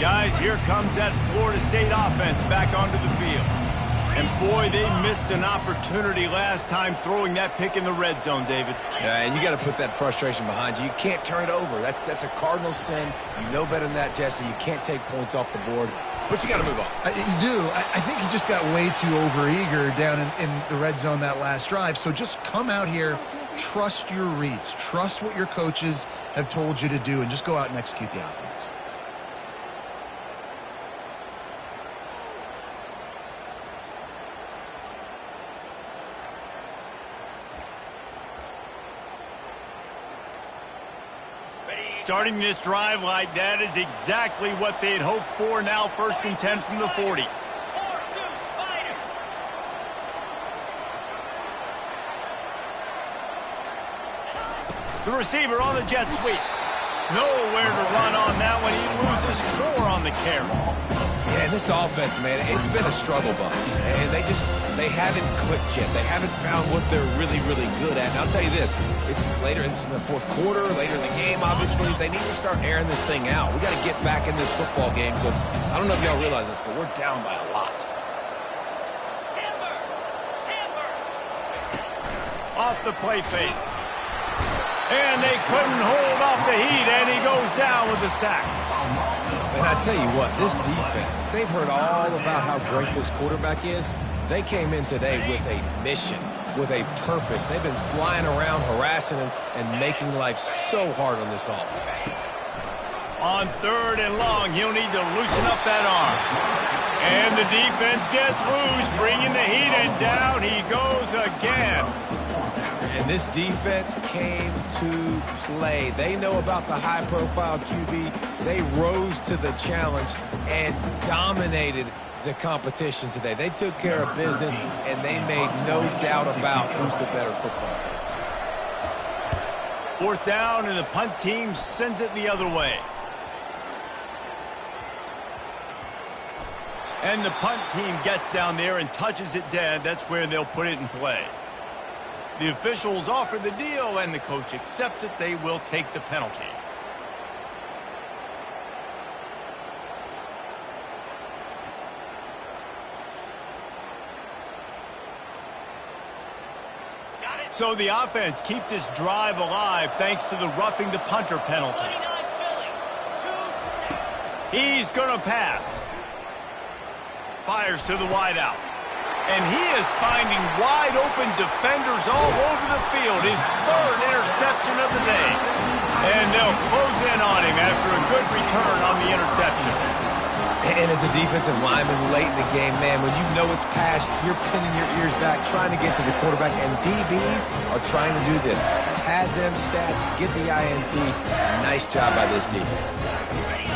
Guys, here comes that Florida State offense back onto the field. And boy, they missed an opportunity last time throwing that pick in the red zone, David. Yeah, and you got to put that frustration behind you. You can't turn it over. That's a cardinal sin. You know better than that, Jesse. You can't take points off the board, but you got to move on. You do. I think he just got way too overeager down in the red zone that last drive. So just come out here, trust your reads, trust what your coaches have told you to do, and just go out and execute the offense. Starting this drive like that is exactly what they had hoped for. Now 1st and 10 from the 40. The receiver on the jet sweep. Nowhere to run on that one. He loses 4 on the carry. Yeah, and this offense, man, it's been a struggle bus. And they haven't clicked yet. They haven't found what they're really, really good at. And I'll tell you this, it's later in the 4th quarter, later in the game, obviously. They need to start airing this thing out. We got to get back in this football game because I don't know if y'all realize this, but we're down by a lot. Off the play fake. And they couldn't hold off the heat, and he goes down with the sack. And I tell you what, this defense, they've heard all about how great this quarterback is. They came in today with a mission, with a purpose. They've been flying around, harassing him, and making life so hard on this offense. On 3rd and long, he'll need to loosen up that arm. And the defense gets loose, bringing the heat, and down he goes again. And this defense came to play. They know about the high-profile QB. They rose to the challenge and dominated the competition today. They took care of business, and they made no doubt about who's the better football team. 4th down, and the punt team sends it the other way. And the punt team gets down there and touches it dead. That's where they'll put it in play. The officials offer the deal, and the coach accepts it. They will take the penalty. So the offense keeps this drive alive thanks to the roughing the punter penalty. He's going to pass. Fires to the wideout. And he is finding wide open defenders all over the field. His 3rd interception of the day. And they'll close in on him after a good return on the interception. And as a defensive lineman late in the game, man, when you know it's pass, you're pinning your ears back, trying to get to the quarterback, and DBs are trying to do this. Pad them stats, get the INT. Nice job by this D.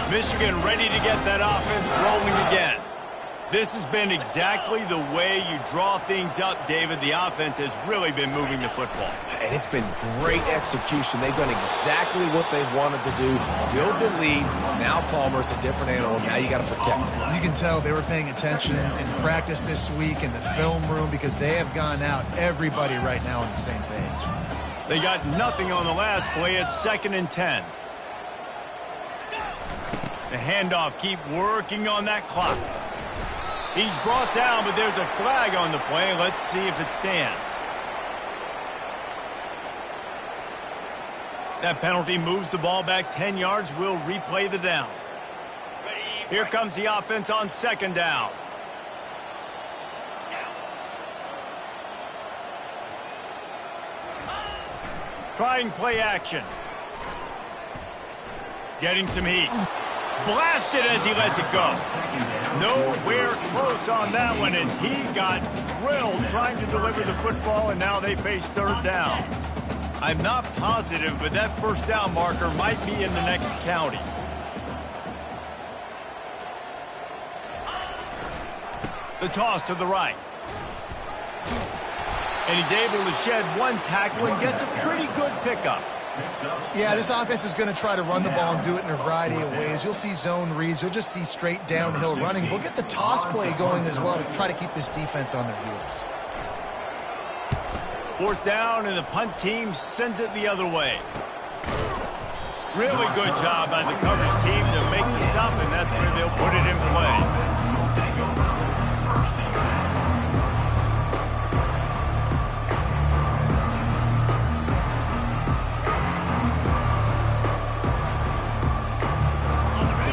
Michigan ready to get that offense rolling again. This has been exactly the way you draw things up, David. The offense has really been moving the football. And it's been great execution. They've done exactly what they've wanted to do. Build the lead. Now Palmer's a different animal. Now you got to protect him. You can tell they were paying attention in practice this week in the film room because they have gone out, everybody right now on the same page. They got nothing on the last play. It's 2nd and 10. The handoff, keep working on that clock. He's brought down, but there's a flag on the play. Let's see if it stands. That penalty moves the ball back 10 yards. We'll replay the down. Here comes the offense on 2nd down. Trying play action. Getting some heat. Blasted as he lets it go. Nowhere close on that one as he got drilled trying to deliver the football, and now they face 3rd down. I'm not positive, but that 1st down marker might be in the next county. The toss to the right. And he's able to shed one tackle and gets a pretty good pickup. Yeah, this offense is going to try to run the ball and do it in a variety of ways. You'll see zone reads. You'll just see straight downhill running. We'll get the toss play going as well to try to keep this defense on their heels. 4th down, and the punt team sends it the other way. Really good job by the coverage team to make the stop, and that's where they'll put it in play.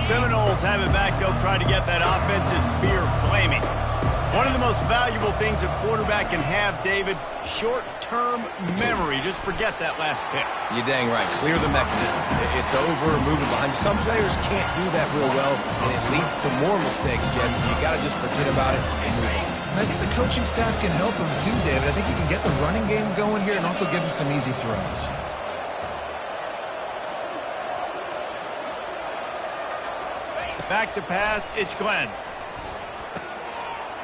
Seminoles have it back. They'll try to get that offensive spear flaming. One of the most valuable things a quarterback can have, David, short-term memory. Just forget that last pick. You're dang right. Clear the mechanism. It's over, move it behind. Some players can't do that real well, and it leads to more mistakes, Jesse. You got to just forget about it and move on. And I think the coaching staff can help him too, David. I think you can get the running game going here and also give him some easy throws. Back to pass, it's Glenn.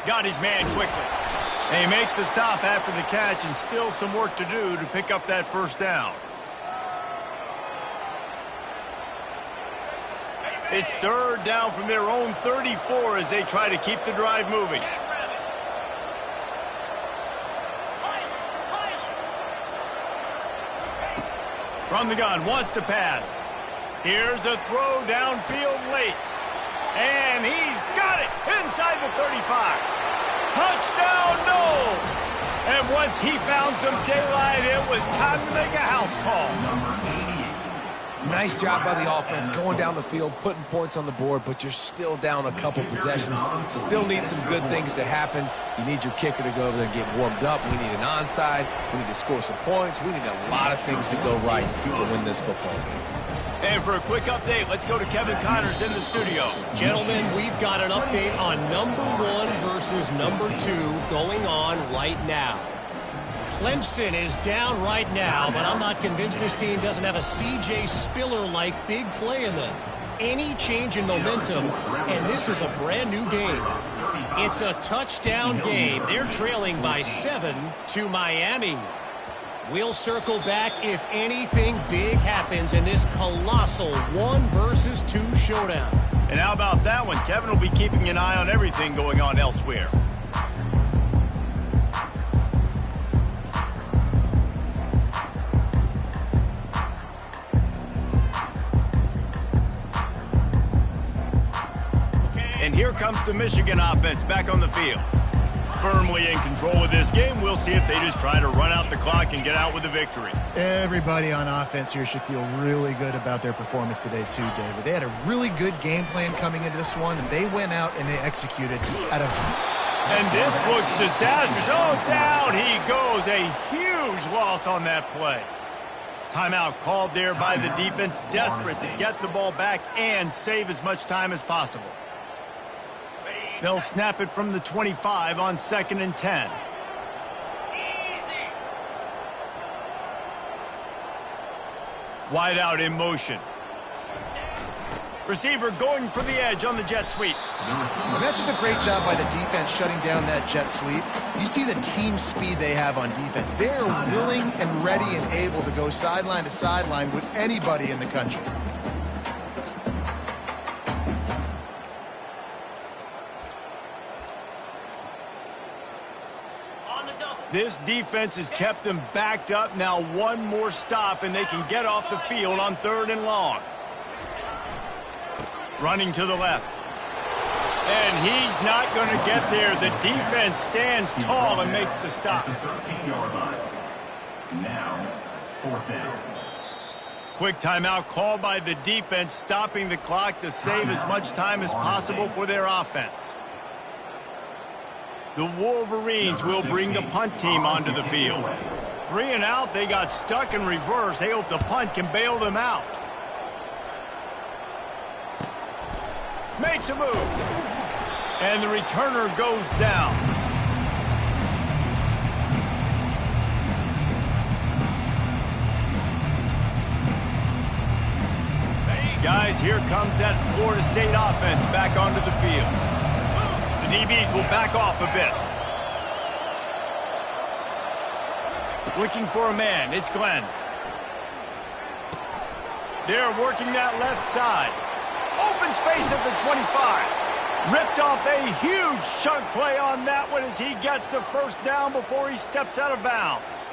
Got his man quickly. They make the stop after the catch, and still some work to do to pick up that 1st down. It's 3rd down from their own 34 as they try to keep the drive moving. From the gun, wants to pass. Here's a throw downfield late. And he's got it inside the 35. Touchdown, Noles! And once he found some daylight, it was time to make a house call. Nice job by the offense going down the field, putting points on the board, but you're still down a couple possessions. Still need some good things to happen. You need your kicker to go over there and get warmed up. We need an onside. We need to score some points. We need a lot of things to go right to win this football game. And for a quick update, let's go to Kevin Connors in the studio. Gentlemen, we've got an update on number 1 versus number 2 going on right now. Clemson is down right now, but I'm not convinced this team doesn't have a C.J. Spiller-like big play in them. Any change in momentum, and this is a brand new game. It's a touchdown game. They're trailing by 7 to Miami. We'll circle back if anything big happens in this colossal 1-versus-2 showdown. And how about that one? Kevin will be keeping an eye on everything going on elsewhere. And here comes the Michigan offense back on the field. Firmly in control of this game. We'll see if they just try to run out the clock and get out with a victory. Everybody on offense here should feel really good about their performance today too, David. They had a really good game plan coming into this one, and they went out and they executed out of... And this looks disastrous. Oh, down he goes. A huge loss on that play. Timeout called there by the defense, desperate to get the ball back and save as much time as possible. They'll snap it from the 25 on 2nd and 10. Wide out in motion. Receiver going for the edge on the jet sweep. And that's just a great job by the defense shutting down that jet sweep. You see the team speed they have on defense. They're willing and ready and able to go sideline to sideline with anybody in the country. This defense has kept them backed up. Now one more stop, and they can get off the field on 3rd and long. Running to the left. And he's not going to get there. The defense stands tall and makes the stop. Now, 4th down. Quick timeout called by the defense, stopping the clock to save as much time as possible for their offense. The Wolverines will bring the punt team onto the field. 3 and out, they got stuck in reverse. They hope the punt can bail them out. Makes a move. And the returner goes down. Guys, here comes that Florida State offense back onto the field. The DBs will back off a bit. Looking for a man. It's Glenn. They're working that left side. Open space at the 25. Ripped off a huge chunk play on that one as he gets the 1st down before he steps out of bounds.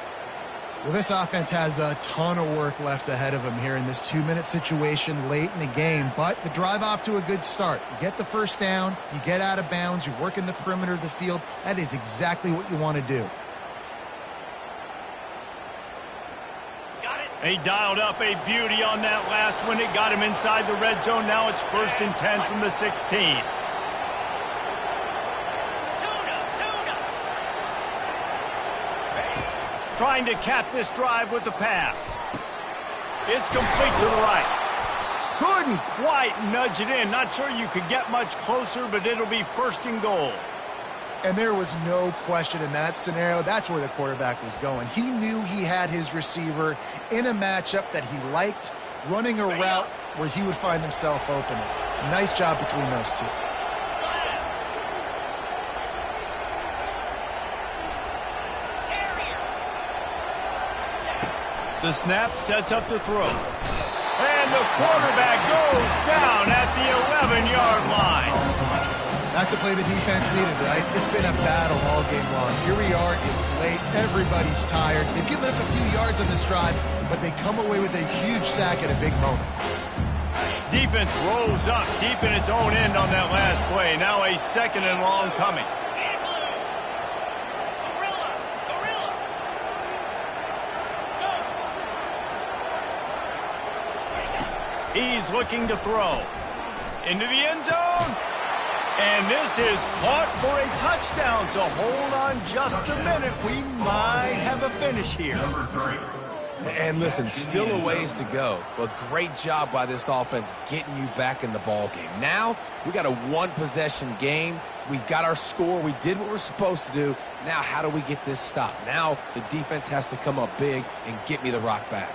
Well, this offense has a ton of work left ahead of them here in this 2-minute situation late in the game, but the drive off to a good start. You get the 1st down, you get out of bounds, you're working the perimeter of the field. That is exactly what you want to do. They dialed up a beauty on that last one. It got him inside the red zone. Now it's 1st and 10 from the 16. Trying to cap this drive with the pass. It's complete to the right. Couldn't quite nudge it in. Not sure you could get much closer, but it'll be 1st and goal. And there was no question in that scenario. That's where the quarterback was going. He knew he had his receiver in a matchup that he liked, running a route where he would find himself open. Nice job between those two. The snap sets up the throw. And the quarterback goes down at the 11-yard line. That's a play the defense needed, right? It's been a battle all game long. Here we are, it's late, everybody's tired. They've given up a few yards on this drive, but they come away with a huge sack at a big moment. Defense rolls up deep in its own end on that last play. Now a 2nd and long coming. He's looking to throw. Into the end zone. And this is caught for a touchdown. So hold on just a minute. We might have a finish here. Number 3. And listen, still a ways to go, but great job by this offense getting you back in the ball game. Now, we got a one-possession game. We got our score. We did what we're supposed to do. Now, how do we get this stopped? Now, the defense has to come up big and get me the rock back.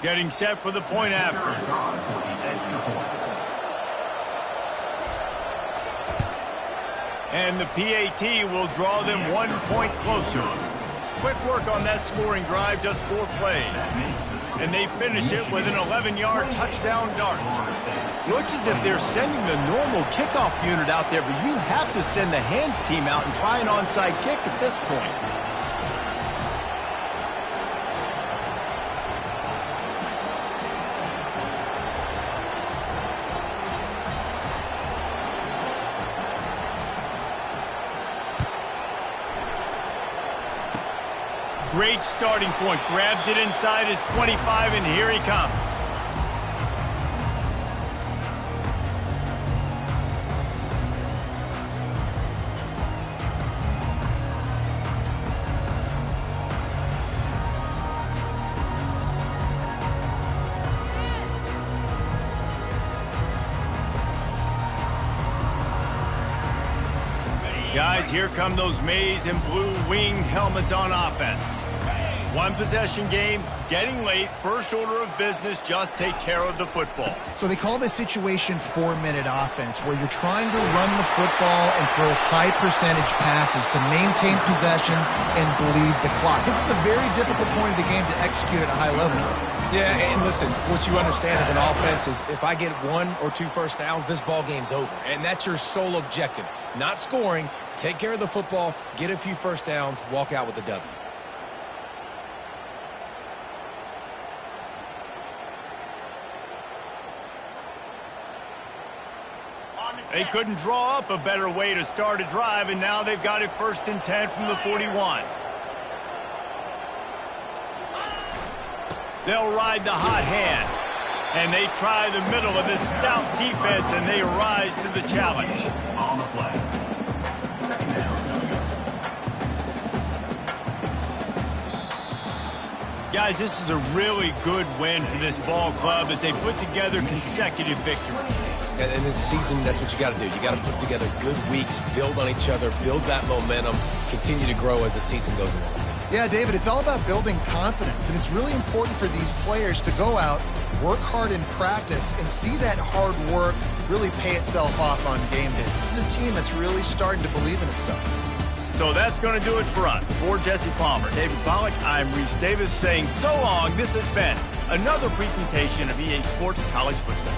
Getting set for the point after. And the PAT will draw them 1 point closer. Quick work on that scoring drive, just 4 plays. And they finish it with an 11-yard touchdown dart. Looks as if they're sending the normal kickoff unit out there, but you have to send the hands team out and try an onside kick at this point. Great starting point. Grabs it inside his 25, and here he comes. Guys, here come those maize and blue winged helmets on offense. One possession game, getting late, first order of business, just take care of the football. So they call this situation 4-minute offense, where you're trying to run the football and throw high percentage passes to maintain possession and bleed the clock. This is a very difficult point of the game to execute at a high level. Yeah, and listen, what you understand as an offense is if I get 1 or 2 first downs, this ball game's over. And that's your sole objective. Not scoring, take care of the football, get a few first downs, walk out with a W. They couldn't draw up a better way to start a drive, and now they've got it 1st and 10 from the 41. They'll ride the hot hand, and they try the middle of this stout defense, and they rise to the challenge. On the play. Second down. Guys, this is a really good win for this ball club as they put together consecutive victories. And in this season, that's what you got to do. You got to put together good weeks, build on each other, build that momentum, continue to grow as the season goes along. Yeah, David, it's all about building confidence, and it's really important for these players to go out, work hard in practice, and see that hard work really pay itself off on game day. This is a team that's really starting to believe in itself. So that's going to do it for us. For Jesse Palmer, David Pollack, I'm Reese Davis saying so long. This has been another presentation of EA Sports College Football.